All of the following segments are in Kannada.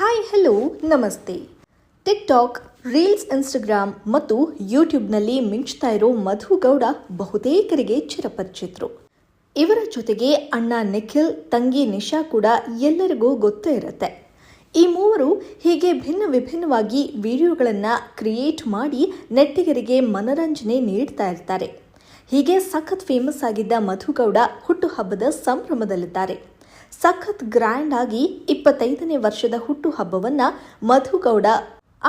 ಹಾಯ್ ಹಲೋ ನಮಸ್ತೆ. ಟಿಕ್ಟಾಕ್, ರೀಲ್ಸ್, ಇನ್ಸ್ಟಾಗ್ರಾಮ್ ಮತ್ತು ಯೂಟ್ಯೂಬ್ನಲ್ಲಿ ಮಿಂಚ್ತಾ ಇರೋ ಮಧು ಗೌಡ ಬಹುತೇಕರಿಗೆ ಚಿರಪರಿಚಿತರು. ಇವರ ಜೊತೆಗೆ ಅಣ್ಣ ನಿಖಿಲ್, ತಂಗಿ ನಿಶಾ ಕೂಡ ಎಲ್ಲರಿಗೂ ಗೊತ್ತೇ ಇರುತ್ತೆ. ಈ ಮೂವರು ಹೀಗೆ ವಿಭಿನ್ನವಾಗಿ ವಿಡಿಯೋಗಳನ್ನು ಕ್ರಿಯೇಟ್ ಮಾಡಿ ನೆಟ್ಟಿಗರಿಗೆ ಮನರಂಜನೆ ನೀಡ್ತಾ ಇರ್ತಾರೆ. ಹೀಗೆ ಸಖತ್ ಫೇಮಸ್ ಆಗಿದ್ದ ಮಧು ಗೌಡ ಹುಟ್ಟುಹಬ್ಬದ ಸಂಭ್ರಮದಲ್ಲಿದ್ದಾರೆ. ಸಖತ್ ಗ್ರ್ಯಾಂಡ್ ಆಗಿ 25ನೇ ವರ್ಷದ ಹುಟ್ಟುಹಬ್ಬವನ್ನು ಮಧು ಗೌಡ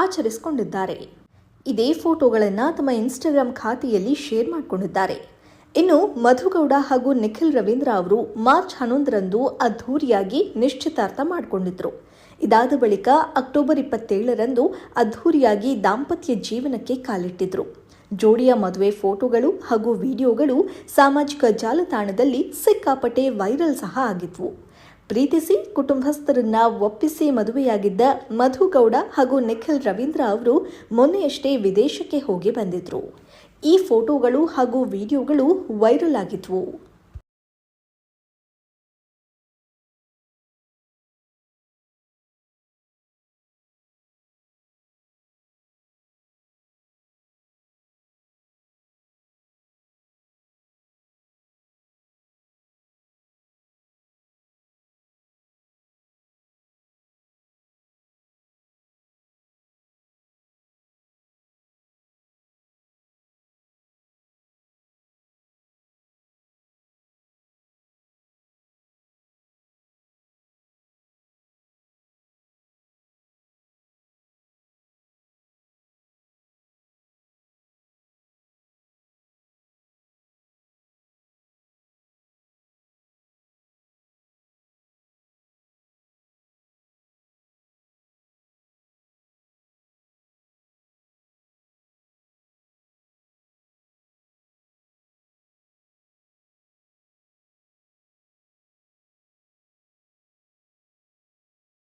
ಆಚರಿಸಿಕೊಂಡಿದ್ದಾರೆ. ಇದೇ ಫೋಟೋಗಳನ್ನು ತಮ್ಮ ಇನ್ಸ್ಟಾಗ್ರಾಮ್ ಖಾತೆಯಲ್ಲಿ ಶೇರ್ ಮಾಡಿಕೊಂಡಿದ್ದಾರೆ. ಇನ್ನು ಮಧು ಗೌಡ ಹಾಗೂ ನಿಖಿಲ್ ರವೀಂದ್ರ ಅವರು ಮಾರ್ಚ್ 11ರಂದು ಅದ್ಧೂರಿಯಾಗಿ ನಿಶ್ಚಿತಾರ್ಥ ಮಾಡಿಕೊಂಡಿದ್ರು. ಇದಾದ ಬಳಿಕ ಅಕ್ಟೋಬರ್ 27ರಂದು ಅದ್ಧೂರಿಯಾಗಿ ದಾಂಪತ್ಯ ಜೀವನಕ್ಕೆ ಕಾಲಿಟ್ಟಿದ್ರು. ಜೋಡಿಯ ಮದುವೆ ಫೋಟೋಗಳು ಹಾಗೂ ವಿಡಿಯೋಗಳು ಸಾಮಾಜಿಕ ಜಾಲತಾಣದಲ್ಲಿ ಸಿಕ್ಕಾಪಟ್ಟೆ ವೈರಲ್ ಸಹ ಆಗಿದ್ವು. ಪ್ರೀತಿಸಿ ಕುಟುಂಬಸ್ಥರನ್ನ ಒಪ್ಪಿಸಿ ಮದುವೆಯಾಗಿದ್ದ ಮಧು ಗೌಡ ಹಾಗೂ ನಿಖಿಲ್ ರವೀಂದ್ರ ಅವರು ಮೊನ್ನೆಯಷ್ಟೇ ವಿದೇಶಕ್ಕೆ ಹೋಗಿ ಬಂದಿದ್ರು. ಈ ಫೋಟೋಗಳು ಹಾಗೂ ವಿಡಿಯೋಗಳು ವೈರಲ್ ಆಗಿದ್ವು.